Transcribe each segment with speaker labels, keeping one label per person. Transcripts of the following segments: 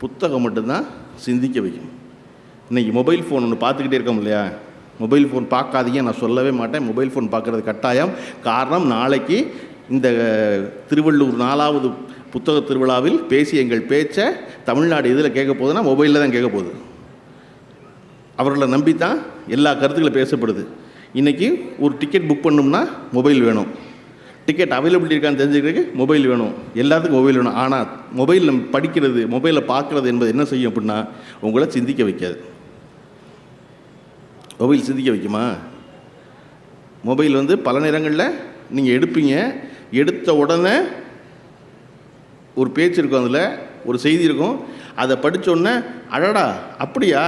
Speaker 1: புத்தகம் மட்டும்தான் சிந்திக்க வைக்கும். இன்றைக்கி மொபைல் ஃபோன் ஒன்று பார்த்துக்கிட்டே இருக்கோம் இல்லையா? மொபைல் ஃபோன் பார்க்காதீங்க நான் சொல்லவே மாட்டேன். மொபைல் ஃபோன் பார்க்குறது கட்டாயம். காரணம், நாளைக்கு இந்த திருவள்ளூர் 4வது புத்தக திருவிழாவில் பேசி எங்கள் பேச்சை தமிழ்நாடு இதில் கேட்க போகுதுன்னா மொபைலில் தான் கேட்க போகுது. அவர்களை நம்பி தான் எல்லா கருத்துக்களும் பேசப்படுது. இன்றைக்கி ஒரு டிக்கெட் புக் பண்ணோம்னா மொபைல் வேணும், டிக்கெட் அவைலபிலிட்டி இருக்கான்னு தெரிஞ்சுக்கிறதுக்கு மொபைல் வேணும், எல்லாத்துக்கும் மொபைல் வேணும். ஆனால் மொபைலில் படிக்கிறது, மொபைலில் பார்க்குறது என்பது என்ன செய்யும் அப்படின்னா உங்களை சிந்திக்க வைக்காது. மொபைல் சிந்திக்க வைக்குமா? மொபைல் பல நேரங்களில் நீங்கள் எடுப்பீங்க, எடுத்த உடனே ஒரு பேச்சு இருக்கும், அதில் ஒரு செய்தி இருக்கும், அதை படித்தோடனே அடடா அப்படியா,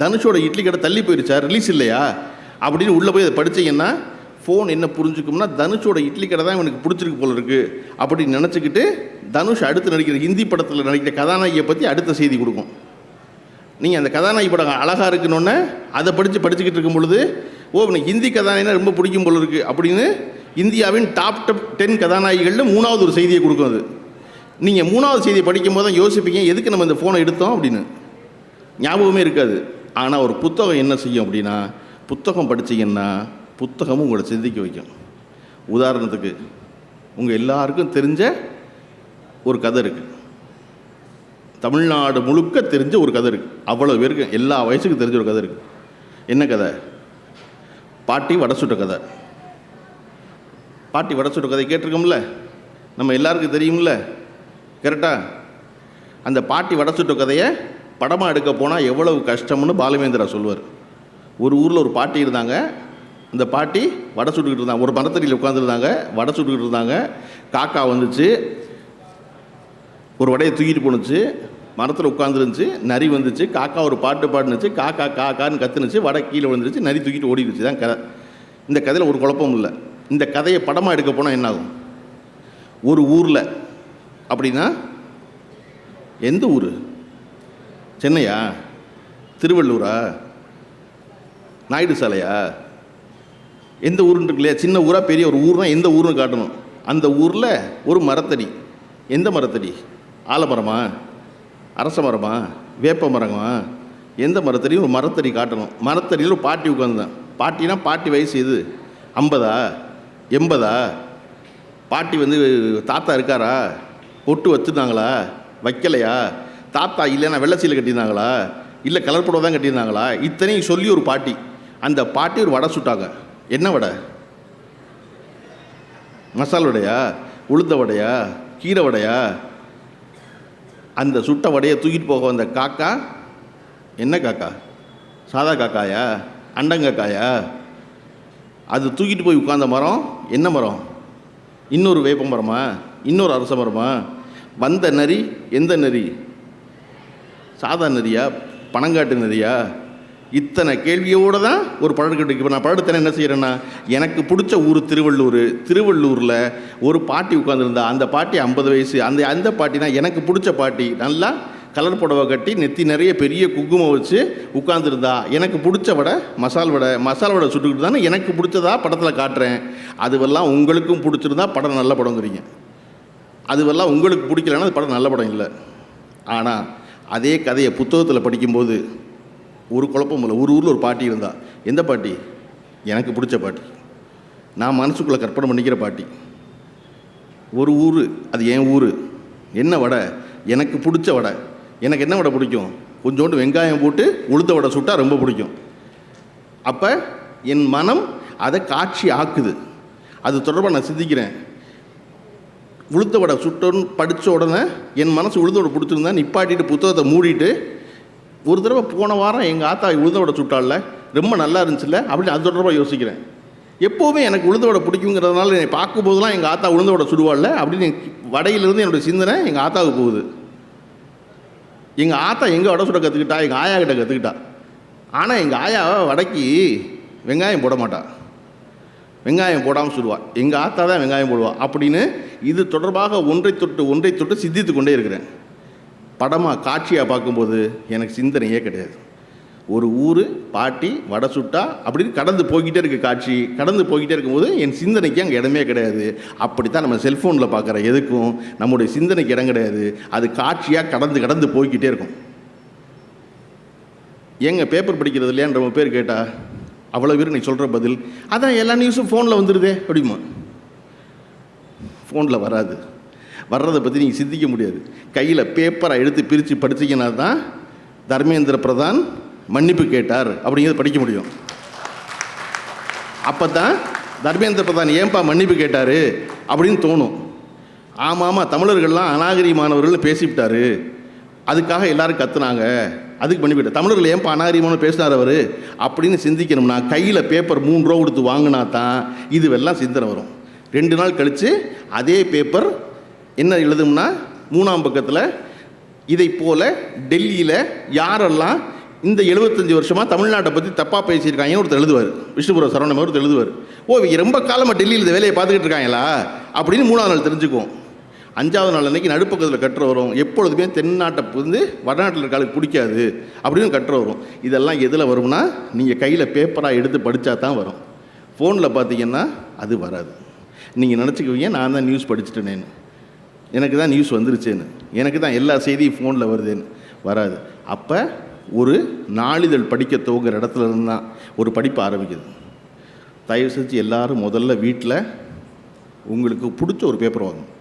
Speaker 1: தனுஷோட இட்லி கடை தள்ளி போயிடுச்சா, ரிலீஸ் இல்லையா அப்படின்னு உள்ளே போய் அதை படித்தீங்கன்னா ஃபோன் என்ன புரிஞ்சுக்கும்னா தனுஷோட இட்லி கடை தான் இவனுக்கு பிடிச்சிருக்கு போல இருக்குது அப்படின்னு நினச்சிக்கிட்டு தனுஷ் அடுத்து நடிக்கிற ஹிந்தி படத்தில் நடிக்கிற கதாநாயகியை பற்றி அடுத்த செய்தி கொடுக்கும். நீங்கள் அந்த கதாநாயகி படம் அழகாக இருக்குன்னொன்னே அதை படிச்சுக்கிட்டு இருக்கும் பொழுது எனக்கு ஹிந்தி கதாநாயகினா ரொம்ப பிடிக்கும் போல இருக்குது அப்படின்னு இந்தியாவின் டாப் 10 கதாநாயகிகளில் 3வது ஒரு செய்தியை கொடுக்கும். அது நீங்கள் 3வது செய்தியை படிக்கும் போது தான் யோசிப்பீங்க எதுக்கு நம்ம இந்த ஃபோனை எடுத்தோம் அப்படின்னு, ஞாபகமே இருக்காது. ஆனால் ஒரு புத்தகம் என்ன செய்யும் அப்படின்னா, புத்தகம் படித்தீங்கன்னா புத்தகமும் உங்களை சிந்திக்க வைக்கும். உதாரணத்துக்கு உங்கள் எல்லாருக்கும் தெரிஞ்ச ஒரு கதை இருக்குது, தமிழ்நாடு முழுக்க தெரிஞ்ச ஒரு கதை இருக்குது, அவ்வளோ பேருக்கு எல்லா வயசுக்கும் தெரிஞ்ச ஒரு கதை இருக்குது. என்ன கதை? பாட்டி வடை சுட்ட கதை. பாட்டி வடை சுட்ட கதை கேட்டிருக்கோம்ல, நம்ம எல்லாருக்கும் தெரியும்ல, கரெக்டாக? அந்த பாட்டி வடை சுட்ட கதையை படமாக எடுக்க போனால் எவ்வளவு கஷ்டம்னு பாலுமேந்திரா சொல்லுவார். ஒரு ஊரில் ஒரு பாட்டி இருந்தாங்க, அந்த பாட்டி வடை சுட்டுக்கிட்டு இருந்தாங்க, ஒரு மரத்தடியில் உட்காந்துருந்தாங்க, வடை சுட்டுக்கிட்டு இருந்தாங்க. காக்கா வந்துச்சு, ஒரு வடையை தூக்கிட்டு போணுச்சு, மரத்தில் உட்காந்துருந்துச்சு, நரி வந்துச்சு, காக்கா ஒரு பாட்டு பாடுனுச்சு, காக்கா காக்கான்னு கத்துனுச்சு, வடை கீழே விழுந்துருச்சு, நரி தூக்கிட்டு ஓடிடுச்சு. தான் கதை. இந்த கதையில் ஒரு குழப்பம் இல்லை. இந்த கதையை படமாக எடுக்க போனால் என்னாகும்? ஒரு ஊரில் அப்படின்னா எந்த ஊர்? சென்னையா, திருவள்ளூரா, நாயுடு சாலையா, எந்த ஊருன்னு இருக்கு இல்லையா? சின்ன ஊரா பெரிய ஒரு ஊர்னா எந்த ஊர்னு காட்டணும். அந்த ஊரில் ஒரு மரத்தடி. எந்த மரத்தடி? ஆலமரமா, அரச மரமா, வேப்ப மரமா, எந்த மரத்தடியும் ஒரு மரத்தடி காட்டணும். மரத்தடியில் ஒரு பாட்டி உட்காந்துதான். பாட்டினா பாட்டி வயசு எது? 50 80? பாட்டி தாத்தா இருக்காரா? பொட்டு வச்சுருந்தாங்களா, வைக்கலையா? தாத்தா இல்லைன்னா வெள்ளை சீலை கட்டியிருந்தாங்களா, இல்லை கலர் புடவை தான் கட்டியிருந்தாங்களா? இத்தனையும் சொல்லி ஒரு பாட்டி, அந்த பாட்டி ஒரு வடை சுட்டாங்க. என்ன வடை? மசால் வடையா, உளுந்த வடையா, கீரை வடையா? அந்த சுட்ட வடையை தூக்கிட்டு போக வந்த காக்கா என்ன காக்கா? சாதா காக்காயா, அண்டங்காக்காயா? அது தூக்கிட்டு போய் உட்கார்ந்த மரம் என்ன மரம்? இன்னொரு வேப்ப மரமா, இன்னொரு அரச மரமா? வந்த நரி எந்த நரி? சாதா நரியா, பனங்காட்டு நரியா? இத்தனை கேள்வியோடு தான் ஒரு பழக்கட்டு. இப்போ நான் பழக்கத்தை என்ன செய்கிறேன்னா, எனக்கு பிடிச்ச ஊர் திருவள்ளூர். திருவள்ளூரில் ஒரு பாட்டி உட்காந்துருந்தா, அந்த பாட்டி 50 வயசு. அந்த பாட்டினா எனக்கு பிடிச்ச பாட்டி, நல்லா கலர் புடவை கட்டி நெத்தி நிறைய பெரிய குங்குமம் வச்சு உட்காந்துருந்தா. எனக்கு பிடிச்ச வடை மசால் வடை சுட்டுக்கிட்டு தானே எனக்கு பிடிச்சதா படத்தில் காட்டுறேன். அதுவெல்லாம் உங்களுக்கும் பிடிச்சிருந்தா படம் நல்ல படங்கிறீங்க, அதுவெல்லாம் உங்களுக்கு பிடிக்கலன்னா அது படம் நல்ல படம் இல்லை. ஆனால் அதே கதையை புத்தகத்தில் படிக்கும்போது ஒரு குழப்பம் இல்லை. ஒரு ஊரில் ஒரு பாட்டி இருந்தா. எந்த பாட்டி? எனக்கு பிடிச்ச பாட்டி, நான் மனசுக்குள்ளே கற்பனை பண்ணிக்கிற பாட்டி. ஒரு ஊர், அது என் ஊர். என்ன வடை? எனக்கு பிடிச்ச வடை. எனக்கு என்ன வடை பிடிக்கும்? கொஞ்சோண்டு வெங்காயம் போட்டு உளுந்த வடை சுட்டால் ரொம்ப பிடிக்கும். அப்போ என் மனம் அதை காட்சி ஆக்குது. அது தொடர்பாக நான் சிந்திக்கிறேன். உளுந்த வடை சுட்டோன்னு படித்த உடனே என் மனசு உளுந்த வடை பிடிச்சிருந்தா நிப்பாட்டிட்டு புத்தகத்தை மூடிட்டு, ஒரு தடவை போன வாரம் எங்கள் ஆத்தா உளுந்த வடை சுட்டால ரொம்ப நல்லா இருந்துச்சுல்ல அப்படின்னு அது தொடர்பாக யோசிக்கிறேன். எப்போவுமே எனக்கு உளுந்த வடை பிடிக்குங்கிறதுனால என்னை பார்க்கும்போதெல்லாம் எங்கள் ஆத்தா உளுந்த வடை சுடுவாள்ல அப்படின்னு வடையிலிருந்து என்னுடைய சிந்தனை எங்கள் ஆத்தாவுக்கு போகுது. எங்கள் ஆத்தா எங்கே வடை சுட கற்றுக்கிட்டா? எங்கள் ஆயா கிட்ட கற்றுக்கிட்டா. ஆனால் எங்கள் ஆயா வடைக்கு வெங்காயம் போட மாட்டா, வெங்காயம் போடாமல் சுடுவா. எங்கள் ஆத்தா தான் வெங்காயம் போடுவா அப்படின்னு இது தொடர்பாக ஒன்றை தொட்டு சிந்தித்து கொண்டே இருக்கிறேன். படமாக காட்சியாக பார்க்கும்போது எனக்கு சிந்தனையே கிடையாது. ஒரு ஊர் பாட்டி வடை சுட்டா அப்படின்னு கடந்து போய்கிட்டே இருக்குது காட்சி. கடந்து போய்கிட்டே இருக்கும்போது என் சிந்தனைக்கு அங்கே இடமே கிடையாது. அப்படி தான் நம்ம செல்ஃபோனில் பார்க்குற எதுக்கும் நம்முடைய சிந்தனைக்கு இடம் கிடையாது. அது காட்சியாக கடந்து கடந்து போய்கிட்டே இருக்கும். ஏங்க பேப்பர் படிக்கிறது இல்லையான்ற பேர் கேட்டா அவ்வளோ பேர் நீ சொல்கிற பதில் அதான் எல்லா நியூஸும் ஃபோனில் வந்துடுதே அப்படிமா. ஃபோனில் வராது. வர்றதை பற்றி நீங்கள் சிந்திக்க முடியாது. கையில் பேப்பரை எடுத்து பிரித்து படித்தீங்கன்னா தான் தர்மேந்திர பிரதான் மன்னிப்பு கேட்டார் அப்படிங்கிறது படிக்க முடியும். அப்போ தான் தர்மேந்திர பிரதான் ஏன்பா மன்னிப்பு கேட்டார் அப்படின்னு தோணும். ஆமாம் தமிழர்கள்லாம் அநாகரிகமானவர்கள் பேசிவிட்டார், அதுக்காக எல்லோரும் கத்துனாங்க, அதுக்கு மன்னிப்பு. தமிழர்கள் ஏன்பா அநாகரிகமான பேசினார் அவர் அப்படின்னு சிந்திக்கணும்னா கையில் பேப்பர் 3 ரூபா கொடுத்து வாங்கினா தான் இதுவெல்லாம் சிந்தனை வரும். 2 நாள் கழித்து அதே பேப்பர் என்ன எழுதும்னா 3ஆம் பக்கத்தில் இதை போல் டெல்லியில் யாரெல்லாம் இந்த 75 வருஷமாக தமிழ்நாட்டை பற்றி தப்பாக பேசியிருக்காங்கன்னு ஒருத்தர் எழுதுவார். விஷ்ணுபுர சரவணன் ஒருத்தர் எழுதுவார். இவங்க ரொம்ப காலமாக டெல்லியில் இந்த வேலையை பார்த்துக்கிட்டு இருக்காங்களா அப்படின்னு 3ஆவது நாள் தெரிஞ்சுக்குவோம். 5ஆவது நாள் அன்றைக்கி நடுப்பக்கத்தில் கட்டுற வரும். எப்பொழுதுமே தென்னாட்டை வந்து வடநாட்டில் இருக்காளுக்கு பிடிக்காது அப்படின்னு கட்டுற வரும். இதெல்லாம் எதில் வரும்னா நீங்கள் கையில் பேப்பராக எடுத்து படித்தா தான் வரும். ஃபோனில் பார்த்தீங்கன்னா அது வராது. நீங்கள் நினச்சிக்குவீங்க நான் தான் நியூஸ் படிச்சுட்டேனேன்னு, எனக்கு தான் நியூஸ் வந்துருச்சேன்னு, எனக்கு தான் எல்லா செய்தியும் ஃபோனில் வருதுன்னு. வராது. அப்போ ஒரு நாளிதழ் படிக்க துவங்குற இடத்துல இருந்து தான் ஒரு படிப்பு ஆரம்பிக்குது. தயவு செஞ்சு எல்லோரும் முதல்ல வீட்டில் உங்களுக்கு பிடிச்ச ஒரு பேப்பர் வாங்கணும்.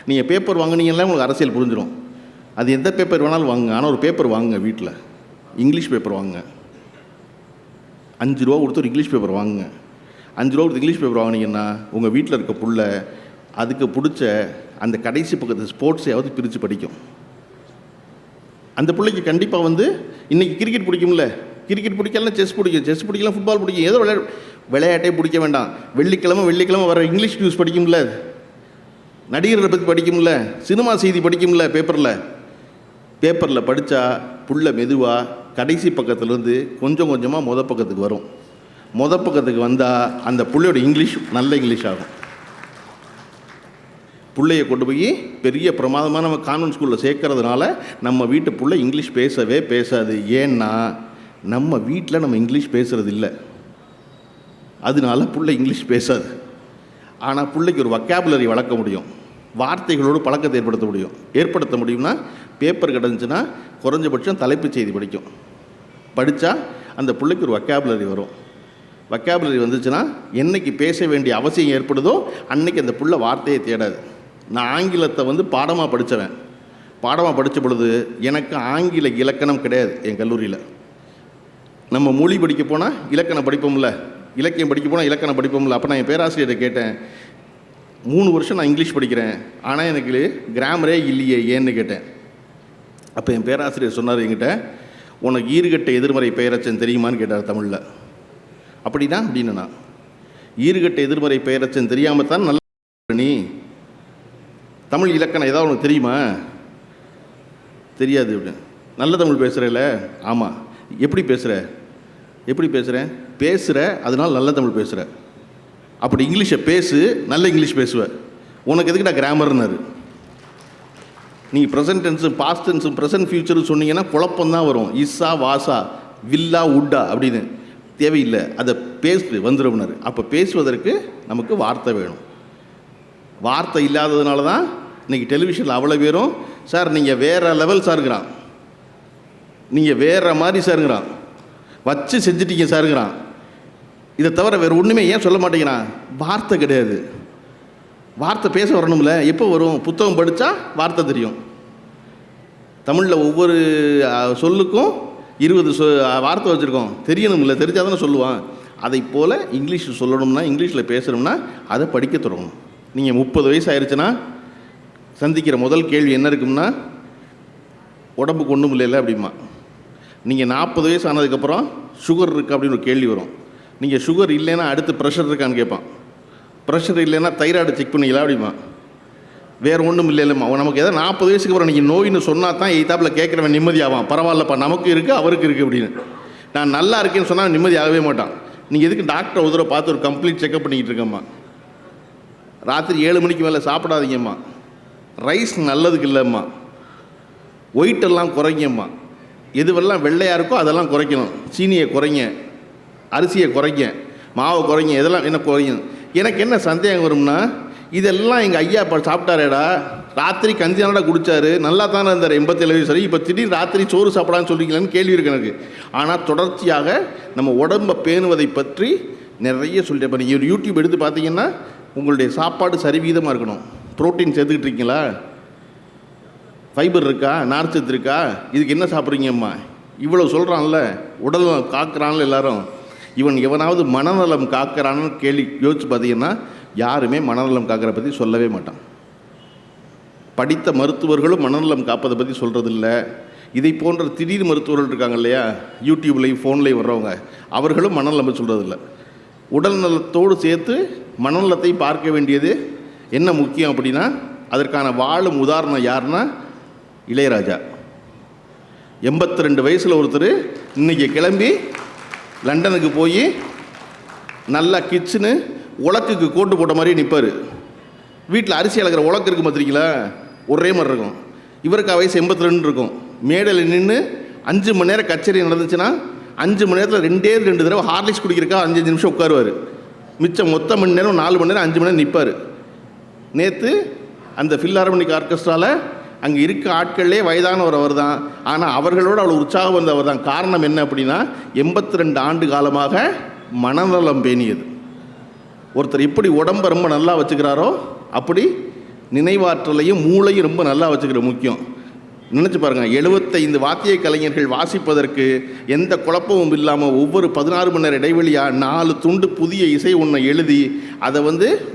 Speaker 1: நீங்கள் பேப்பர் வாங்கினீங்கன்னா உங்களுக்கு அரசியல் புரிஞ்சிடும். அது எந்த பேப்பர் வேணாலும் வாங்குங்க, ஆனால் ஒரு பேப்பர் வாங்குங்க. வீட்டில் இங்கிலீஷ் பேப்பர் வாங்குங்க. 5 ரூபா கொடுத்து ஒரு இங்கிலீஷ் பேப்பர் வாங்குங்க. 5 ரூபா கொடுத்து இங்கிலீஷ் பேப்பர் வாங்கினீங்கன்னா உங்கள் வீட்டில் இருக்க புள்ள அதுக்கு பிடிச்ச அந்த கடைசி பக்கத்து ஸ்போர்ட்ஸையாவது பிரித்து படிக்கும். அந்த பிள்ளைக்கு கண்டிப்பாக வந்து இன்றைக்கி கிரிக்கெட் பிடிக்கும்ல, கிரிக்கெட் பிடிக்கலாம், செஸ் பிடிக்கும், செஸ் பிடிக்கலாம், ஃபுட்பால் பிடிக்கும், ஏதோ விளையாட்டே பிடிக்க வேண்டாம், வெள்ளிக்கிழமை வர இங்கிலீஷ் நியூஸ் படிக்கும்ல, நடிகர்களை பற்றி படிக்கும்ல, சினிமா செய்தி படிக்கும்ல, பேப்பரில் படித்தா புள்ள மெதுவாக கடைசி பக்கத்துலேருந்து கொஞ்சம் கொஞ்சமாக பக்கத்துக்கு வரும். பக்கத்துக்கு வந்தால் அந்த புள்ளையோட இங்கிலீஷ் நல்ல இங்கிலீஷ் ஆகும். பிள்ளையை கொண்டு போய் பெரிய பிரமாதமாக நம்ம கான்வென்ட் ஸ்கூலில் சேர்க்கறதுனால நம்ம வீட்டு பிள்ளை இங்கிலீஷ் பேசவே பேசாது. ஏன்னா நம்ம வீட்டில் நம்ம இங்கிலீஷ் பேசுகிறது இல்லை, அதனால பிள்ளை இங்கிலீஷ் பேசாது. ஆனால் பிள்ளைக்கு ஒரு வொக்காபுலரி வளர்க்க முடியும், வார்த்தைகளோடு பழக்கத்தை ஏற்படுத்த முடியும்னா பேப்பர் கிடந்துச்சுன்னா குறைஞ்சபட்சம் தலைப்புச் செய்தி படித்தா அந்த பிள்ளைக்கு ஒரு வொக்காபுலரி வரும். வொக்காபுலரி வந்துச்சுன்னா என்றைக்கு பேச வேண்டிய அவசியம் ஏற்படுதோ அன்னைக்கு அந்த புள்ள வார்த்தையை தேடாது. நான் ஆங்கிலத்தை வந்து பாடமாக படித்த பொழுது எனக்கு ஆங்கில இலக்கணம் கிடையாது. என் கல்லூரியில் நம்ம மொழி படிக்க போனால் இலக்கணம் படிப்போம்ல, இலக்கியம் படிக்க போனால் இலக்கணம் படிப்போம்ல. அப்போ நான் என் பேராசிரியரை கேட்டேன், 3 வருஷம் நான் இங்கிலீஷ் படிக்கிறேன், ஆனால் எனக்கு கிராமரே இல்லையே ஏன்னு கேட்டேன். அப்போ என் பேராசிரியர் சொன்னார் என்கிட்ட, உனக்கு ஈறுகட்ட எதிர்மறை பெயரச்சம் தெரியுமான்னு கேட்டார் தமிழில். அப்படின்னா அப்படின்னு நான் ஈறுகட்ட எதிர்மறை பெயரச்சம் தெரியாமல் தான் நல்ல நீ தமிழ் இலக்கணம் ஏதாவது உனக்கு தெரியுமா? தெரியாது அப்படின்னு. நல்ல தமிழ் பேசுகிறேல? ஆமாம். எப்படி பேசுகிறேன்? பேசுகிற அதனால் நல்ல தமிழ் பேசுகிற. அப்படி இங்கிலீஷை பேசு, நல்ல இங்கிலீஷ் பேசுவேன். உனக்கு எதுக்குடா கிராமர்னாரு. நீங்கள் ப்ரெசன்ட் டென்ஸும் பாஸ்ட் டென்ஸும் ப்ரெசன்ட் ஃபியூச்சரும் சொன்னீங்கன்னா குழப்பம்தான் வரும். இஸ்ஸா வாசா வில்லா உட்டா அப்படின்னு தேவையில்லை, அதை பேசு வந்துடும்னாரு. அப்போ பேசுவதற்கு நமக்கு வார்த்தை வேணும். வார்த்தை இல்லாததுனால தான் இன்றைக்கி டெலிவிஷனில் அவ்வளோ பேரும் சார் நீங்கள் வேறு லெவல் சாருங்கிறான், நீங்கள் வேறு மாதிரி சாருங்கிறான், வச்சு செஞ்சிட்டீங்க சாருங்கிறான். இதை தவிர வேறு ஒன்றுமே ஏன் சொல்ல மாட்டேங்கிறான்? வார்த்தை கிடையாது. வார்த்தை பேச வரணும்ல. எப்போ வரும்? புத்தகம் படித்தா வார்த்தை தெரியும். தமிழில் ஒவ்வொரு சொல்லுக்கும் 20 வார்த்தை வச்சுருக்கோம், தெரியணும்ல, தெரிஞ்சால் தானே சொல்லுவான். அதை போல் இங்கிலீஷ் சொல்லணும்னா, இங்கிலீஷில் பேசணும்னா அதை படிக்க தொடங்கணும். நீங்கள் 30 வயசு ஆயிடுச்சுன்னா சந்திக்கிற முதல் கேள்வி என்ன இருக்கும்னா, உடம்புக்கு ஒன்றும் இல்லைல்ல அப்படிமா. நீங்கள் 40 வயசு ஆனதுக்கப்புறம் சுகர் இருக்குது அப்படின்னு ஒரு கேள்வி வரும். நீங்கள் சுகர் இல்லைன்னா அடுத்து ப்ரெஷர் இருக்கான்னு கேட்பான். ப்ரெஷர் இல்லைன்னா தைராய்டு செக் பண்ணிக்கலாம் அப்படிமா. வேறு ஒன்றும் இல்லை இல்லைம்மா. நமக்கு எதாவது 40 வயசுக்கு அப்புறம் நீங்கள் நோயின்னு சொன்னால் தான் எய்தாப்பில் கேட்குறவன் நிம்மதியாவான். பரவாயில்லப்பா நமக்கு இருக்குது அவருக்கு இருக்குது அப்படின்னு. நான் நல்லா இருக்கேன்னு சொன்னால் நிம்மதி ஆகவே மாட்டான். நீங்கள் எதுக்கு டாக்டரை ஒரு தடவை பார்த்து ஒரு கம்ப்ளீட் செக்அப் பண்ணிக்கிட்டு இருக்கம்மா. ராத்திரி 7 மணிக்கு மேலே சாப்பிடாதீங்கம்மா. ரைஸ் நல்லதுக்கு இல்லைம்மா. ஒயிட்டெல்லாம் குறைங்கம்மா. எதுவெல்லாம் வெள்ளையாக இருக்கோ அதெல்லாம் குறைக்கணும். சீனியை குறைங்க, அரிசியை குறைங்க, மாவை குறைங்க, இதெல்லாம் என்ன குறையும். எனக்கு என்ன சந்தேகம் வரும்னா, இதெல்லாம் எங்கள் ஐயா இப்போ சாப்பிட்டாரேடா, ராத்திரி கஞ்சியானடா குடித்தாரு, நல்லா தானே இருந்தார் 87 வயசு. இப்போ திடீர்னு ராத்திரி சோறு சாப்பிடான்னு சொல்லிக்கலான்னு கேள்வி இருக்கு எனக்கு. ஆனால் தொடர்ச்சியாக நம்ம உடம்பை பேணுவதை பற்றி நிறைய சொல்லிட்டு, இப்போ நீங்கள் யூடியூப் எடுத்து பார்த்தீங்கன்னா உங்களுடைய சாப்பாடு சரிவீதமாக இருக்கணும். புரோட்டீன் சேர்த்துக்கிட்டு இருக்கீங்களா, ஃபைபர் இருக்கா, நார்ச்சத்து இருக்கா, இதுக்கு என்ன சாப்பிட்றீங்கம்மா, இவ்வளோ சொல்கிறான்ல, உடல் காக்கிறான்ல எல்லாரும். இவன் எவனாவது மனநலம் காக்கிறான்னு கேள்வி யோசிச்சு பார்த்தீங்கன்னா யாருமே மனநலம் காக்கிற பற்றி சொல்லவே மாட்டான். படித்த மருத்துவர்களும் மனநலம் காப்பதை பற்றி சொல்கிறதில்ல. இதை போன்ற திடீர் மருத்துவர்கள் இருக்காங்க இல்லையா, யூடியூப்லேயும் ஃபோன்லேயும் வர்றவங்க, அவர்களும் மனநலம் சொல்கிறதில்ல. உடல் நலத்தோடு சேர்த்து மனநலத்தை பார்க்க வேண்டியது என்ன முக்கியம் அப்படின்னா, அதற்கான வாழும் உதாரணம் யாருன்னா இளையராஜா. 82 வயசில் ஒருத்தர் இன்றைக்கி கிளம்பி லண்டனுக்கு போய் நல்லா கிச்சனு உலக்குக்கு கோட்டு போட்ட மாதிரி நிற்பார். வீட்டில் அரிசி அளக்கிற உலக்கு இருக்குது பார்த்துருக்கீங்களா, ஒரே மாதிரி இருக்கும். இவருக்கு வயசு 82 இருக்கும். மேடையில் நின்று 5 மணி நேரம் கச்சேரி நடந்துச்சுன்னா 5 மணி நேரத்தில் 2 தடவை ஹார்லிக்ஸ் குடிக்கிறக்கா 5 நிமிஷம் உட்காருவார். மிச்சம் மொத்த மணி நேரம் 4 மணி நேரம் 5 மணி நேரம் நிற்பார். நேற்று அந்த ஃபில்ஹார்மோனிக் ஆர்கெஸ்ட்ராவில் அங்கே இருக்க ஆட்கள்லே வயதானவர் அவர் தான். ஆனால் அவர்களோடு அவ்வளோ உற்சாகம் வந்தவர் தான். காரணம் என்ன அப்படின்னா 82 ஆண்டு காலமாக மனநலம் பேணியது. ஒருத்தர் எப்படி உடம்பை ரொம்ப நல்லா வச்சுக்கிறாரோ அப்படி நினைவாற்றலையும் மூளையும் ரொம்ப நல்லா வச்சுக்கிற முக்கியம். நினச்சி பாருங்கள், 75 வாத்திய கலைஞர்கள் வாசிப்பதற்கு எந்த குழப்பமும் இல்லாமல் ஒவ்வொரு 16 மணி நேரம் இடைவெளியாக 4 துண்டு புதிய இசை ஒன்றை எழுதி அதை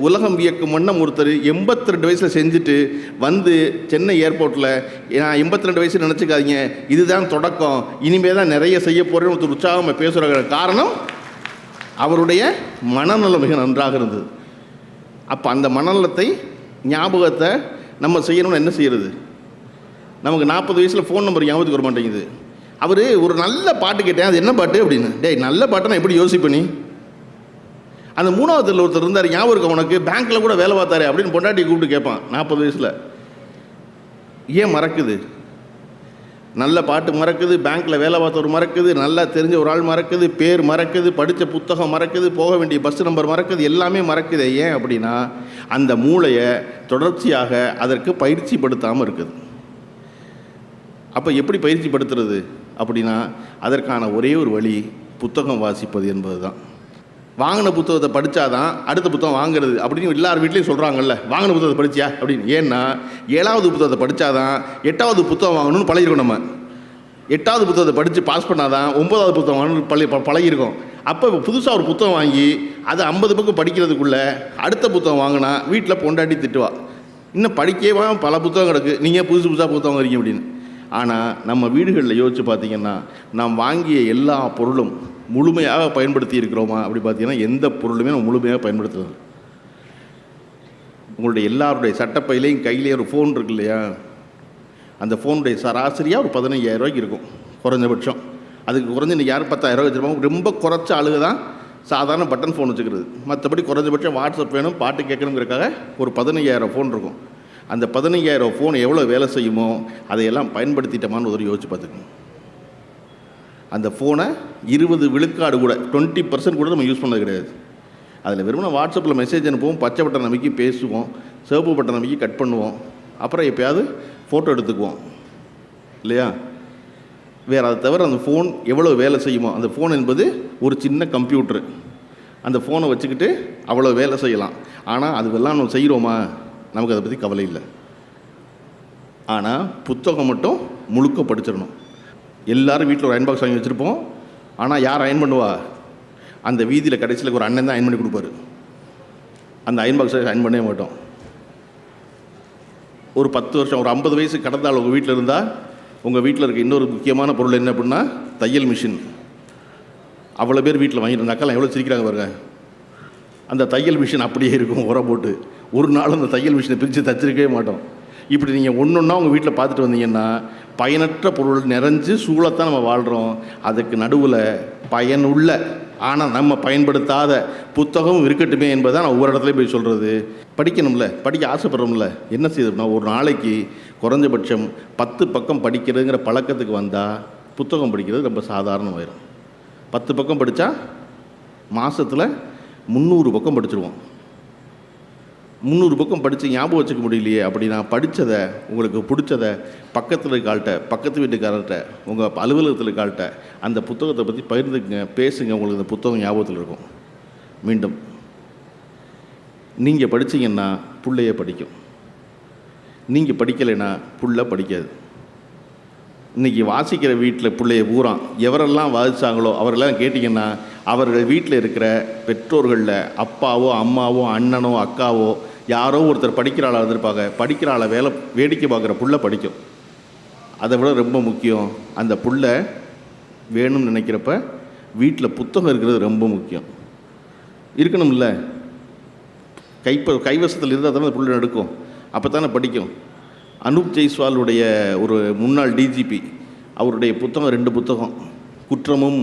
Speaker 1: உலகம் வியக்கும் வண்ணம் ஒருத்தர் 82 வயசில் செஞ்சுட்டு சென்னை ஏர்போர்ட்டில், நான் 82 வயசு நினச்சிக்காதீங்க, இதுதான் தொடக்கம், இனிமே தான் நிறைய செய்ய போகிறேன்னு ஒருத்தர் உற்சாகமாக பேசுகிற காரணம் அவருடைய மனநலம் மிக நன்றாக இருந்தது. அப்போ அந்த மனநலத்தை ஞாபகத்தை நம்ம செய்யணும்னு என்ன செய்கிறது? நமக்கு 40 வயசில் ஃபோன் நம்பர் ஞாபகத்துக்கு வர மாட்டேங்குது. அவர் ஒரு நல்ல பாட்டு கேட்டேன், அது என்ன பாட்டு அப்படின்னு. டேய், நல்ல பாட்டை நான் எப்படி யோசிப்பேனி? அந்த 3வது ஒருத்தர் இருந்தார், ஞாபகம் இருக்க உனக்கு, பேங்க்கில் கூட வேலை பார்த்தாரு அப்படின்னு பொண்டாட்டி கூப்பிட்டு கேட்பான் 40 வயசில். ஏன் மறக்குது? நல்ல பாட்டு மறக்குது, பேங்க்கில் வேலை பார்த்தவர் மறக்குது, நல்லா தெரிஞ்ச ஒரு ஆள் மறக்குது, பேர் மறக்குது, படித்த புத்தகம் மறக்குது, போக வேண்டிய பஸ் நம்பர் மறக்குது, எல்லாமே மறக்குது. ஏன் அப்படின்னா அந்த மூளையை தொடர்ச்சியாக அதற்கு பயிற்சிப்படுத்தாமல் இருக்குது. அப்போ எப்படி பயிற்சிப்படுத்துறது அப்படின்னா அதற்கான ஒரே ஒரு வழி புத்தகம் வாசிப்பது என்பது தான். வாங்கின புத்தகத்தை படித்தாதான் அடுத்த புத்தகம் வாங்குறது அப்படின்னு எல்லார் வீட்லேயும் சொல்கிறாங்கல்ல, வாங்கின புத்தகத்தை படித்தியா அப்படின்னு. ஏன்னா 7வது புத்தகத்தை படித்தாதான் 8வது புத்தகம் வாங்கணும்னு பழகிருக்கோம். நம்ம 8வது புத்தகத்தை படித்து பாஸ் பண்ணாதான் 9வது புத்தகம் வாங்கணும்னு பழகிருக்கோம். அப்போ புதுசாக ஒரு புத்தகம் வாங்கி அதை 50 பக்கம் படிக்கிறதுக்குள்ளே அடுத்த புத்தகம் வாங்கினா வீட்டில் பொண்டாட்டி திட்டுவா, இன்னும் படிக்கவே பல புத்தகம் கிடக்கு, நீங்கள் புதுசாக புத்தகம் வாங்குறீங்க அப்படின்னு. ஆனால் நம்ம வீடுகளில் யோசித்து பார்த்திங்கன்னா நாம் வாங்கிய எல்லா பொருளும் முழுமையாக பயன்படுத்தி இருக்கிறோமா அப்படி பார்த்திங்கன்னா எந்த பொருளுமே நம்ம முழுமையாக பயன்படுத்துறது. உங்களுடைய எல்லாருடைய சட்டப்பையிலையும் கையிலேயே ஒரு ஃபோன் இருக்கு இல்லையா, அந்த ஃபோனுடைய சராசரியாக ஒரு 15,000 ரூபாய்க்கு இருக்கும் குறைஞ்சபட்சம். அதுக்கு குறைஞ்சி இன்றைக்கி யாரும் 10,000 வச்சுருப்பாங்க. ரொம்ப குறைச்ச ஆளுக தான் சாதாரண பட்டன் ஃபோன் வச்சுக்கிறது. மற்றபடி குறைஞ்சபட்சம் வாட்ஸ்அப் வேணும், பாட்டு கேட்கணுங்கிறதுக்காக ஒரு 15,000 ஃபோன் இருக்கும். அந்த 15,000 ஃபோன் எவ்வளோ வேலை செய்யுமோ அதையெல்லாம் பயன்படுத்திட்டோமான்னு ஒரு யோசிச்சு பார்த்துக்கணும். அந்த ஃபோனை 20 விழுக்காடு கூட 20% கூட நம்ம யூஸ் பண்ணது கிடையாது. அதில் வெறும் வாட்ஸ்அப்பில் மெசேஜ் அனுப்புவோம், பச்சை பட்டன் அமைக்கி பேசுவோம், சிவப்பு பட்டன் அமைக்கி கட் பண்ணுவோம், அப்புறம் எப்போயாவது ஃபோட்டோ எடுத்துக்குவோம் இல்லையா. வேறு அதை தவிர அந்த ஃபோன் எவ்வளோ வேலை செய்யுமோ, அந்த ஃபோன் என்பது ஒரு சின்ன கம்ப்யூட்ரு, அந்த ஃபோனை வச்சுக்கிட்டு அவ்வளோ வேலை செய்யலாம். ஆனால் அதுவெல்லாம் நம்ம செய்கிறோமா, நமக்கு அதை பற்றி கவலை இல்லை. ஆனால் புத்தகம் மட்டும் முழுக்க படிச்சிடணும். எல்லோரும் வீட்டில் ஒரு அயன் பாக்ஸ் வாங்கி வச்சுருப்போம். ஆனால் யார் அயன் பண்ணுவா? அந்த வீதியில் கடைசியில் ஒரு அண்ணன் தான் அயன் பண்ணி கொடுப்பாரு. அந்த அயன் பாக்ஸை அயன் பண்ணவே மாட்டோம். ஒரு 10 வருஷம், ஒரு 50 வயசு கடந்தால் உங்கள் வீட்டில் இருந்தால் உங்கள் வீட்டில் இருக்க இன்னொரு முக்கியமான பொருள் என்ன அப்படின்னா தையல் மிஷின். அவ்வளோ பேர் வீட்டில் வாங்கிட்டு இருந்தாக்கெல்லாம் எவ்வளோ சிரிக்கிறாங்க பாருங்க. அந்த தையல் மிஷின் அப்படியே இருக்கும் உரம் போட்டு. ஒரு நாள் அந்த தையல் மிஷினை பிரித்து தச்சிருக்கவே மாட்டோம். இப்படி நீங்கள் ஒன்றா உங்கள் வீட்டில் பார்த்துட்டு வந்தீங்கன்னா பயனற்ற பொருள் நிறைஞ்சு சூழத்தான் நம்ம வாழ்கிறோம். அதுக்கு நடுவில் பயனுள்ள ஆனால் நம்ம பயன்படுத்தாத புத்தகம் இருக்கட்டுமே என்பதை நான் ஒவ்வொரு இடத்துலையும் போய் சொல்கிறது. படிக்கணும்ல, படிக்க ஆசைப்படுறோம்ல, என்ன செய்யணும்னா ஒரு நாளைக்கு குறைஞ்சபட்சம் 10 பக்கம் படிக்கிறதுங்கிற பழக்கத்துக்கு வந்தால் புத்தகம் படிக்கிறது ரொம்ப சாதாரணமாயிரும். 10 பக்கம் படித்தா மாதத்தில் 300 பக்கம் படிச்சிருவோம். 300 பக்கம் படித்து ஞாபகம் வச்சுக்க முடியலையே அப்படின்னா, படித்ததை உங்களுக்கு பிடிச்சதை பக்கத்தில் இருக்க ஆள்கிட்ட, பக்கத்து வீட்டுக்காரர்கிட்ட, உங்கள் அலுவலகத்தில் இருக்க ஆள்கிட்ட அந்த புத்தகத்தை பற்றி பகிர்ந்துக்குங்க, பேசுங்க. உங்களுக்கு இந்த புத்தகம் ஞாபகத்தில் இருக்கும். மீண்டும் நீங்கள் படித்தீங்கன்னா பிள்ளைய படிக்கும், நீங்கள் படிக்கலைன்னா புள்ள படிக்காது. இன்றைக்கி வாசிக்கிற வீட்டில் பிள்ளைய பூரா எவரெல்லாம் வாசித்தாங்களோ அவரெல்லாம் கேட்டிங்கன்னா, அவர்கள் வீட்டில் இருக்கிற பெற்றோர்களில் அப்பாவோ அம்மாவோ அண்ணனோ அக்காவோ யாரோ ஒருத்தர் படிக்கிற ஆளாக இருந்திருப்பாங்க. படிக்கிற ஆளை வேடிக்கை பார்க்குற புள்ள படிக்கும். அதை விட ரொம்ப முக்கியம், அந்த புள்ள வேணும்னு நினைக்கிறப்ப வீட்டில் புத்தகம் இருக்கிறது ரொம்ப முக்கியம். இருக்கணும்ல, கைவசத்தில் இருந்தால் தானே அந்த புள்ள எடுக்கும், அப்போ தானே படிக்கும். அனூப் ஜெய்ஸ்வாலுடைய ஒரு முன்னாள் டிஜிபி, அவருடைய புத்தகம் 2 புத்தகம், குற்றமும்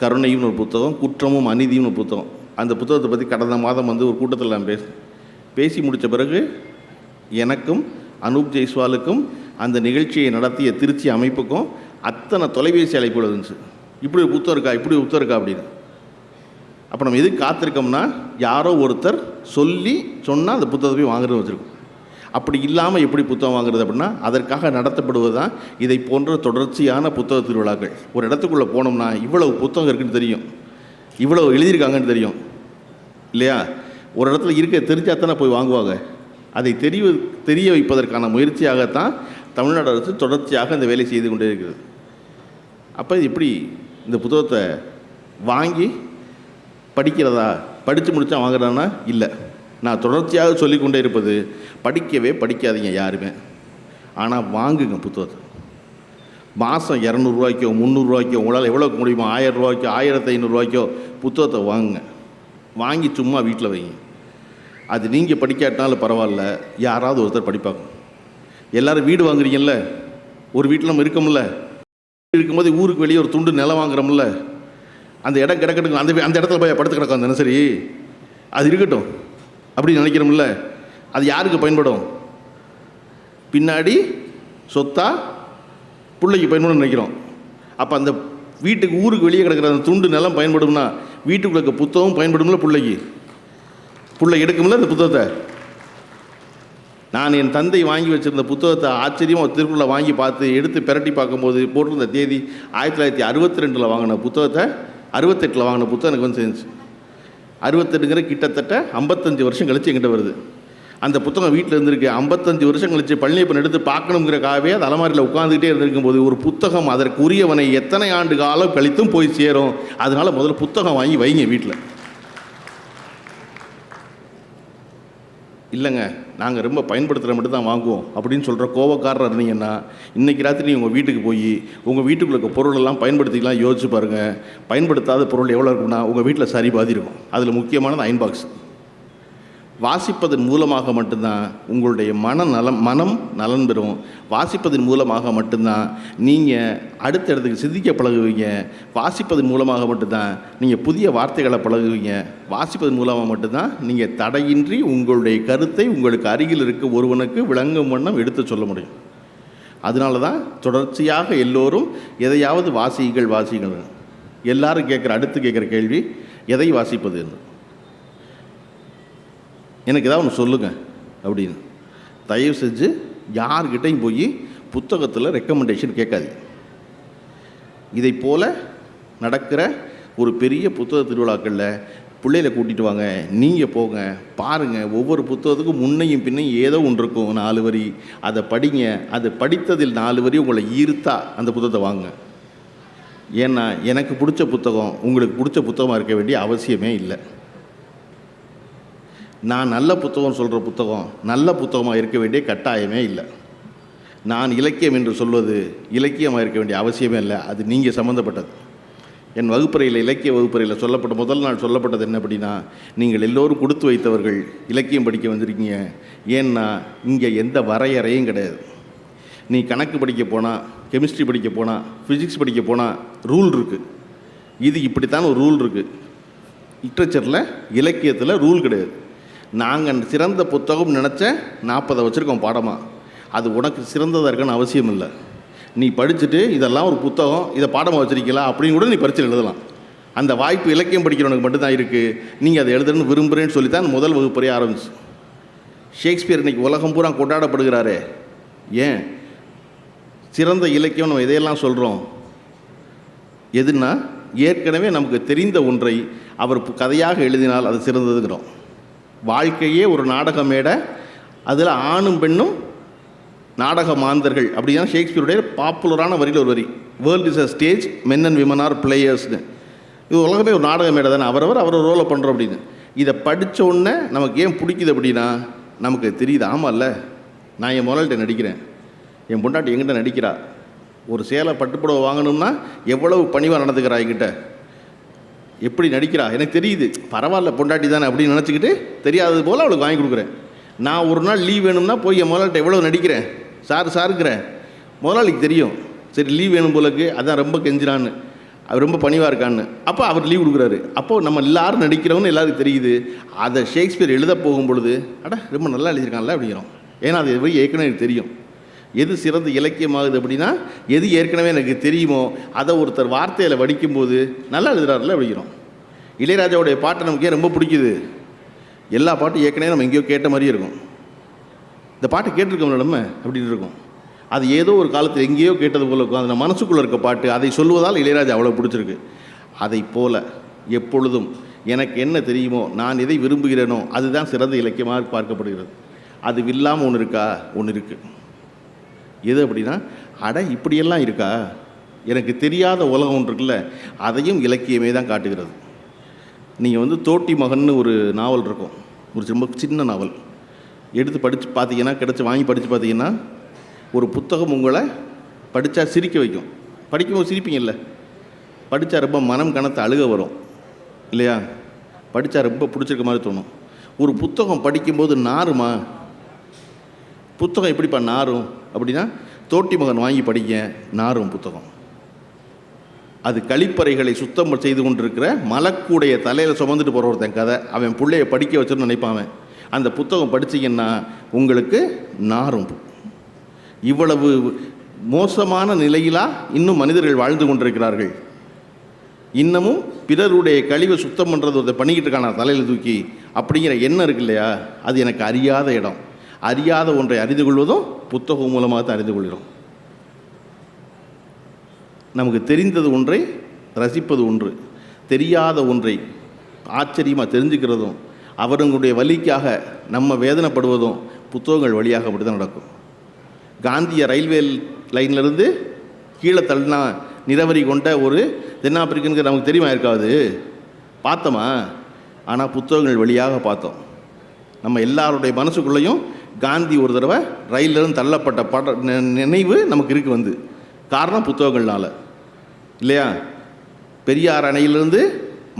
Speaker 1: கருணையும் ஒரு புத்தகம், குற்றமும் அநீதியும் ஒரு புத்தகம். அந்த புத்தகத்தை பற்றி கடந்த மாதம் ஒரு கூட்டத்தில் நான் பேசி முடித்த பிறகு எனக்கும் அனூப் ஜெய்ஸ்வாலுக்கும் அந்த நிகழ்ச்சியை நடத்திய திருச்சி அமைப்புக்கும் அத்தனை தொலைபேசி அழைப்புகள் இருந்துச்சு. இப்படி ஒரு புத்தகம் இருக்கா, இப்படி ஒரு புத்தகம் இருக்கா அப்படின்னு. அப்போ நம்ம எதுக்கு காத்திருக்கோம்னா, யாரோ ஒருத்தர் சொன்னால் அந்த புத்தகத்தை போய் வாங்குறது வச்சுருக்கோம். அப்படி இல்லாமல் எப்படி புத்தகம் வாங்குறது அப்படின்னா, அதற்காக நடத்தப்படுவது தான் இதை போன்ற தொடர்ச்சியான புத்தக திருவிழாக்கள். ஒரு இடத்துக்குள்ளே போனோம்னா இவ்வளவு புத்தகம் இருக்குன்னு தெரியும், இவ்வளவு எழுதியிருக்காங்கன்னு தெரியும் இல்லையா? ஒரு இடத்துல இருக்க தெரிஞ்சால் தானே போய் வாங்குவாங்க. அதை தெரிய வைப்பதற்கான முயற்சியாகத்தான் தமிழ்நாடு அரசு தொடர்ச்சியாக இந்த வேலை செய்து கொண்டே இருக்கிறது. அப்போ இது எப்படி இந்த புத்தகத்தை வாங்கி படிக்கிறதா, படித்து முடித்தா வாங்குறதானா? இல்லை. நான் தொடர்ச்சியாக சொல்லிக்கொண்டே இருப்பது, படிக்கவே படிக்காதீங்க யாருமே, ஆனால் வாங்குங்க புத்தகத்தை. மாதம் 200 ரூபாய்க்கோ 300 ரூபாய்க்கோ உங்களால் எவ்வளோக்கு முடியுமோ, 1000 ரூபாய்க்கோ 1500 ரூபாய்க்கோ புத்தகத்தை வாங்குங்க. வாங்கி சும்மா வீட்டில் வைங்க. அது நீங்கள் படிக்காட்டினாலும் பரவாயில்ல, யாராவது ஒருத்தர் படிப்பாங்க. எல்லோரும் வீடு வாங்குறீங்கல்ல, ஒரு வீட்டில் நம்ம இருக்கோம்ல, இருக்கும்போது ஊருக்கு வெளியே ஒரு துண்டு நிலம் வாங்குறோம்ல, அந்த இடம் கிடக்கட்டுங்க, அந்த இடத்துல போய் படுத்து கிடக்கும் தினசரி, அது இருக்கட்டும் அப்படின்னு நினைக்கிறோம்ல. அது யாருக்கு பயன்படும்? பின்னாடி சொத்தா பிள்ளைக்கு பயன்படும் நினைக்கிறோம். அப்போ அந்த வீட்டுக்கு ஊருக்கு வெளியே கிடக்கிற அந்த துண்டு நிலம் பயன்படும்னா, வீட்டுக்குள்ள புத்தகம் பயன்படும்ல, பிள்ளை எடுக்கும்ல அந்த புத்தகத்தை. நான் என் தந்தை வாங்கி வச்சுருந்த புத்தகத்தை ஆச்சரியமாக திருக்குறளை வாங்கி பார்த்து எடுத்து பிரட்டி பார்க்கும்போது போட்டிருந்த தேதி 1962 வாங்கின புத்தகத்தை 68 வாங்கின புத்தகம் எனக்கு சேர்ந்துச்சு. 68ங்கிற கிட்டத்தட்ட 55 வருஷம் கழிச்சு என்கிட்ட வருது. அந்த புத்தகம் வீட்டில் இருந்திருக்கு. 55 வருஷம் கழிச்சு பழனியப்பன் எடுத்து பார்க்கணுங்கிறக்காகவே அது அலமாரியில் உட்காந்துக்கிட்டே இருந்திருக்கும் போது, ஒரு புத்தகம் அதற்குரியவனை எத்தனை ஆண்டு காலம் கழித்தும் போய் சேரும். அதனால் முதல்ல புத்தகம் வாங்கி வைங்க வீட்டில். இல்லைங்க, நாங்கள் ரொம்ப பயன்படுத்துகிற மட்டும் தான் வாங்குவோம் அப்படின்னு சொல்கிற கோவக்காரர் இருந்தீங்கன்னா, இன்றைக்கி ராத்திரி நீங்கள் உங்கள் வீட்டுக்கு போய் உங்கள் வீட்டுக்குள்ள இருக்க பொருளெல்லாம் பயன்படுத்திக்கலாம். யோசிச்சு பாருங்கள், பயன்படுத்தாத பொருள் எவ்வளோ இருக்குன்னா உங்கள் வீட்டில் சரி பாதி இருக்கும். அதில் முக்கியமானது அயன் பாக்ஸ். வாசிப்பதன் மூலமாக மட்டும்தான் உங்களுடைய மனம் நலன் பெறும். வாசிப்பதன் மூலமாக மட்டும்தான் நீங்கள் அடுத்த இடத்துக்கு சிந்திக்க பழகுவீங்க. வாசிப்பதன் மூலமாக மட்டும்தான் நீங்கள் புதிய வார்த்தைகளை பழகுவீங்க. வாசிப்பதன் மூலமாக மட்டும்தான் நீங்கள் தடையின்றி உங்களுடைய கருத்தை உங்களுக்கு அருகில் இருக்க ஒருவனுக்கு விளங்கும் வண்ணம் எடுத்து சொல்ல முடியும். அதனால தான் தொடர்ச்சியாக எல்லோரும் எதையாவது வாசிகள். எல்லாரும் அடுத்து கேட்குற கேள்வி, எதை வாசிப்பது என்று. எனக்கு ஏதாவது ஒன்று சொல்லுங்கள் அப்படின்னு. தயவு செஞ்சு யார்கிட்டையும் போய் புத்தகத்தில் ரெக்கமெண்டேஷன் கேட்காது. இதை போல் நடக்கிற ஒரு பெரிய புத்தக திருவிழாக்களில் பிள்ளைகளை கூட்டிகிட்டு வாங்க, நீங்கள் போங்க, பாருங்கள். ஒவ்வொரு புத்தகத்துக்கும் முன்னையும் பின்னையும் ஏதோ ஒன்று இருக்கும், 4 வரி. அதை படிங்க. அது படித்ததில் 4 வரி உங்களை ஈர்த்தா அந்த புத்தகத்தை வாங்க. ஏன்னா எனக்கு பிடிச்ச புத்தகம் உங்களுக்கு பிடிச்ச புத்தகமாக இருக்க வேண்டிய அவசியமே இல்லை. நான் நல்ல புத்தகம் சொல்கிற புத்தகம் நல்ல புத்தகமாக இருக்க வேண்டிய கட்டாயமே இல்லை. நான் இலக்கியம் என்று சொல்வது இலக்கியமாக இருக்க வேண்டிய அவசியமே இல்லை. அது நீங்கள் சம்மந்தப்பட்டது. என் வகுப்பறையில், இலக்கிய வகுப்பறையில் சொல்லப்பட்ட முதல் நாள் சொல்லப்பட்டது என்ன அப்படின்னா, நீங்கள் எல்லோரும் கொடுத்து வைத்தவர்கள் இலக்கியம் படிக்க வந்திருக்கீங்க. ஏன்னா இங்கே எந்த வரையறையும் கிடையாது. நீ கணக்கு படிக்க போனால், கெமிஸ்ட்ரி படிக்க போனால், ஃபிசிக்ஸ் படிக்க போனால் ரூல் இருக்குது. இது இப்படித்தான் ஒரு ரூல் இருக்குது. லிட்ரேச்சரில், இலக்கியத்தில் ரூல் கிடையாது. நாங்கள் சிறந்த புத்தகம் நினச்ச 40 வச்சுருக்கோம் பாடமாக. அது உனக்கு சிறந்ததாக இருக்குன்னு அவசியம் இல்லை. நீ படிச்சுட்டு இதெல்லாம் ஒரு புத்தகம், இதை பாடமாக வச்சிருக்கலாம் அப்படின்னு கூட நீ பரீட்சையில் எழுதலாம். அந்த வாய்ப்பு இலக்கியம் படிக்கிறவனுக்கு மட்டும்தான் இருக்குது. நீங்கள் அதை எழுதணும்னு விரும்புகிறேன்னு சொல்லி தான் முதல் வகுப்பறையே ஆரம்பிச்சு. ஷேக்ஸ்பியர் இன்றைக்கி உலகம் பூரா கொண்டாடப்படுகிறாரே ஏன்? சிறந்த இலக்கியம் நம்ம எதையெல்லாம் சொல்கிறோம்? எதுன்னா ஏற்கனவே நமக்கு தெரிந்த ஒன்றை அவர் கதையாக எழுதினால் அது சிறந்ததுங்கிறோம். வாழ்க்கையே ஒரு நாடக மேடை, அதில் ஆணும் பெண்ணும் நாடக மாந்தர்கள் அப்படின்னா ஷேக்ஸ்பியருடைய பாப்புலரான வரியில் ஒரு வரி, world is a stage, men and women are பிளேயர்ஸ்னு. இது உலகமே ஒரு நாடக மேடை தானே, அவரவர் ரோலை பண்ணுறோம் அப்படின்னு. இதை படித்த உடனே நமக்கு ஏன் பிடிக்குது அப்படின்னா நமக்கு தெரியுது, ஆமாம்ல நான் என் முதல்கிட்ட நடிக்கிறேன், என் பொண்டாட்டி எங்கிட்ட நடிக்கிறா, ஒரு சேலை பட்டுப்புடவை வாங்கணும்னா எவ்வளவு பணிவாக நடந்துக்கிறா, என்கிட்ட எப்படி நடிக்கிறா எனக்கு தெரியுது, பரவாயில்ல பொண்டாட்டி தானே அப்படின்னு நினச்சிக்கிட்டு தெரியாதது போல் அவளுக்கு வாங்கி கொடுக்குறேன். நான் ஒரு நாள் லீவ் வேணும்னா போய் என் முதலாளிட்ட எவ்வளோ நடிக்கிறேன், சாருங்கிறேன். முதலாளிக்கு தெரியும், சரி லீவ் வேணும் போலக்கு, அதான் ரொம்ப கெஞ்சிரான்னு, அவர் ரொம்ப பணிவாக இருக்கான்னு. அப்போ அவர் லீவ் கொடுக்குறாரு. அப்போது நம்ம எல்லோரும் நடிக்கிறவன்னு எல்லாருக்கும் தெரியுது. அதை ஷேக்ஸ்பியர் எழுத போகும் பொழுது ரொம்ப நல்லா எழுதியிருக்கான்ல அப்படிங்கிறோம். ஏன்னா அது ஏற்கனவே எனக்கு தெரியும். எது சிறந்த இலக்கியமாகுது அப்படின்னா எது ஏற்கனவே எனக்கு தெரியுமோ அதை ஒருத்தர் வார்த்தையில் வடிக்கும்போது நல்லா எழுதுறாருல அப்படிங்கிறோம். இளையராஜாவுடைய பாட்டை நமக்கு ஏன் ரொம்ப பிடிக்குது? எல்லா பாட்டும் ஏற்கனவே நம்ம எங்கேயோ கேட்ட மாதிரியே இருக்கும். இந்த பாட்டை கேட்டிருக்கோம் நம்ம அப்படின்னு இருக்கும். அது ஏதோ ஒரு காலத்தில் எங்கேயோ கேட்டது போல இருக்கும். அது நம்ம மனசுக்குள்ளே இருக்க பாட்டு, அதை சொல்லுவதால் இளையராஜா அவ்வளோ பிடிச்சிருக்கு. அதை போல் எப்பொழுதும் எனக்கு என்ன தெரியுமோ, நான் எதை விரும்புகிறேனோ அதுதான் சிறந்த இலக்கியமாக பார்க்கப்படுகிறது. அது இல்லாமல் ஒன்று இருக்கா? ஒன்று இருக்குது. எது அப்படின்னா இப்படியெல்லாம் இருக்கா, எனக்கு தெரியாத உலகம் ஒன்று இருக்குல்ல, அதையும் இலக்கியமே தான் காட்டுகிறது. நீங்கள் தோட்டி மகன்னு ஒரு நாவல் இருக்கும், ஒரு ரொம்ப சின்ன நாவல். எடுத்து படித்து பார்த்தீங்கன்னா, வாங்கி படித்து பார்த்தீங்கன்னா ஒரு புத்தகம் உங்களை படித்தா சிரிக்க வைக்கும். படிக்கும்போது சிரிப்பீங்கல்ல, படித்தா ரொம்ப மனம் கனத்து அழுக வரும் இல்லையா, படித்தா ரொம்ப பிடிச்சிருக்க மாதிரி தோணும். ஒரு புத்தகம் படிக்கும்போது நாருமா? புத்தகம் எப்படிப்பா நாரும் அப்படின்னா, தோட்டி மகன் வாங்கி படிக்க நாரும் புத்தகம். அது கழிப்பறைகளை சுத்தம் செய்து கொண்டிருக்கிற மலக்கூடைய தலையில் சுமந்துட்டு போகிற ஒருத்தன் கதை. அவன் பிள்ளைய படிக்க வச்சுன்னு நினைப்பான். அந்த புத்தகம் படிச்சிங்கன்னா உங்களுக்கு நாரும். இவ்வளவு மோசமான நிலையிலா இன்னும் மனிதர்கள் வாழ்ந்து கொண்டிருக்கிறார்கள். இன்னமும் பிறருடைய கழிவை சுத்தம் பண்ணுறது ஒருத்தர் பண்ணிக்கிட்டு இருக்கான தலையில் தூக்கி அப்படிங்கிற எண்ணம் இருக்கு இல்லையா, அது எனக்கு அறியாத இடம். அறியாத ஒன்றை அறிந்து கொள்வதும் புத்தகம் மூலமாக தான் அறிந்து கொள்கிறோம். நமக்கு தெரிந்தது ஒன்றை ரசிப்பது ஒன்று, தெரியாத ஒன்றை ஆச்சரியமாக தெரிஞ்சுக்கிறதும் அவர்களுடைய வலிக்காக நம்ம வேதனைப்படுவதும் புத்தகங்கள் வழியாக அப்படி தான் நடக்கும். காந்திய ரயில்வே லைன்லேருந்து கீழே தள்ளினா நிறவரி கொண்ட ஒரு தென்னாப்பிரிக்கனுக்கு நமக்கு தெரியுமா இருக்காது, பார்த்தோமா? ஆனால் புத்தகங்கள் வழியாக பார்த்தோம். நம்ம எல்லாருடைய மனசுக்குள்ளேயும் காந்தி ஒரு தடவை ரயிலிருந்து தள்ளப்பட்ட நினைவு நமக்கு இருக்கு காரணம் புத்தகங்கள்னால இல்லையா. பெரியார் அணையிலிருந்து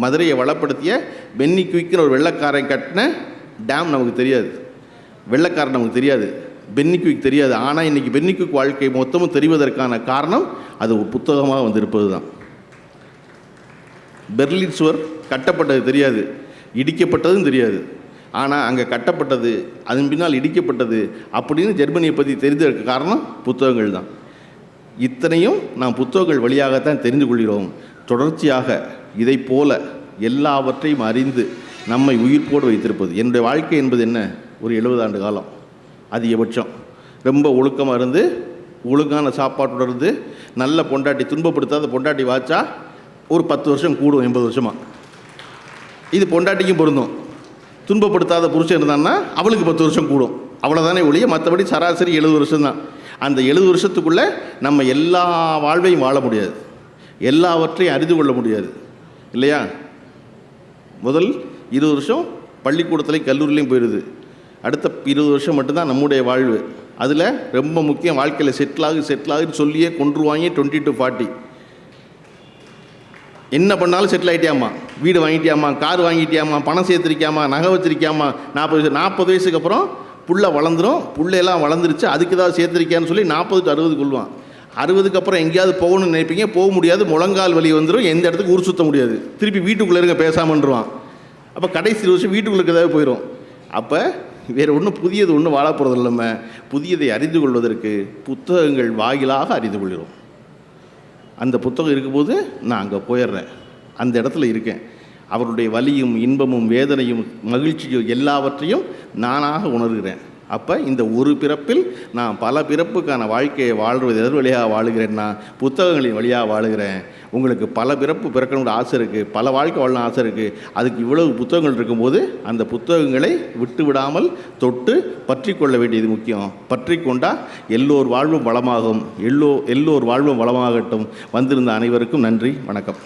Speaker 1: மதுரையை வளப்படுத்திய பென்னி குயிக்னு ஒரு வெள்ளைக்காரன் கட்டின டேம் நமக்கு தெரியாது, வெள்ளைக்காரன் நமக்கு தெரியாது, பென்னி குயிக் தெரியாது. ஆனால் இன்றைக்கி பென்னி குயிக் வாழ்க்கை மொத்தமும் தெரிவதற்கான காரணம் அது ஒரு புத்தகமாக இருப்பது தான். பெர்லின் சுவர் கட்டப்பட்டது தெரியாது, இடிக்கப்பட்டதும் தெரியாது. ஆனால் அங்கே கட்டப்பட்டது, அதன் பின்னால் இடிக்கப்பட்டது அப்படின்னு ஜெர்மனியை பற்றி தெரிந்ததற்கு காரணம் புத்தகங்கள் தான். இத்தனையும் நாம் புத்தகங்கள் வழியாகத்தான் தெரிந்து கொள்கிறோம். தொடர்ச்சியாக இதை போல எல்லாவற்றையும் அறிந்து நம்மை உயிர்ப்போடு வைத்திருப்பது. என்னுடைய வாழ்க்கை என்பது என்ன, ஒரு 70 ஆண்டு காலம் அதிகபட்சம். ரொம்ப ஒழுக்கமாக இருந்து, ஒழுங்கான சாப்பாட்டோடு இருந்து, நல்ல பொண்டாட்டி, துன்பப்படுத்தாத பொண்டாட்டி வாச்சா ஒரு 10 வருஷம் கூடும், 80 வருஷமாக. இது பொண்டாட்டிக்கும் பொருந்தும். துன்பப்படுத்தாத புருஷன் இருந்தான்னா அவளுக்கு 10 வருஷம் கூடும், அவ்வளோதானே ஒழிய மற்றபடி சராசரி 70 வருஷம்தான். அந்த 70 வருஷத்துக்குள்ளே நம்ம எல்லா வாழ்வையும் வாழ முடியாது, எல்லாவற்றையும் அறிந்து கொள்ள முடியாது இல்லையா. முதல் 20 வருஷம் பள்ளிக்கூடத்துலேயும் கல்லூரிலையும் போயிடுது, அடுத்த 20 வருஷம் மட்டும்தான் நம்முடைய வாழ்வு. அதில் ரொம்ப முக்கியம், வாழ்க்கையில் செட்டில் ஆகுன்னு சொல்லியே கொண்டுருவாங்க. 20 to 40 என்ன பண்ணாலும் செட்டில் ஆகிட்டியாம்மா, வீடு வாங்கிட்டியாம்மா, கார் வாங்கிட்டியாம்மா, பணம் சேர்த்துருக்கியாம்மா, நகை வச்சிருக்கியாம்மா. 40 வயசுக்கு அப்புறம் புள்ள வளர்ந்துடும், புள்ளையெல்லாம் வளர்ந்துருச்சு, அதுக்கு ஏதாவது சேர்த்துருக்கியான்னு சொல்லி 40 to 60 கொள்வான். 60க்கு அப்புறம் எங்கேயாவது போகணும்னு நினைப்பீங்க, போக முடியாது, முழங்கால் வலி வந்துடும், எந்த இடத்துக்கு ஊர் சுற்ற முடியாது, திருப்பி வீட்டுக்குள்ளே இருங்க பேசாமன்றுவான். அப்போ கடைசி வருஷம் வீட்டுக்குள்ளே ஏதாவது போயிடும். அப்போ வேறு ஒன்றும் புதியது ஒன்றும் வாழப்போகிறது இல்லாமல் புதியதை அறிந்து கொள்வதற்கு புத்தகங்கள் வாயிலாக அறிந்து கொள்கிறோம். அந்த புத்தகம் இருக்கும்போது நான் அங்கே போயிடுறேன், அந்த இடத்துல இருக்கேன். அவருடைய வலியும் இன்பமும் வேதனையும் மகிழ்ச்சியும் எல்லாவற்றையும் நானாக உணர்கிறேன். அப்போ இந்த ஒரு பிறப்பில் நான் பல பிறப்புக்கான வாழ்க்கையை வாழ்வது எதர் வழியாக வாழுகிறேன்னா புத்தகங்களின் வழியாக வாழுகிறேன். உங்களுக்கு பல பிறப்பு பிறக்கணுன்ற ஆசை இருக்குது, பல வாழ்க்கை வாழணும் ஆசை இருக்குது. அதுக்கு இவ்வளவு புத்தகங்கள் இருக்கும்போது அந்த புத்தகங்களை விட்டு விடாமல் தொட்டு பற்றி கொள்ள வேண்டியது முக்கியம். பற்றி கொண்டால் எல்லோர் வாழ்வும் வளமாகும். எல்லோர் வாழ்வும் வளமாகட்டும். வந்திருந்த அனைவருக்கும் நன்றி, வணக்கம்.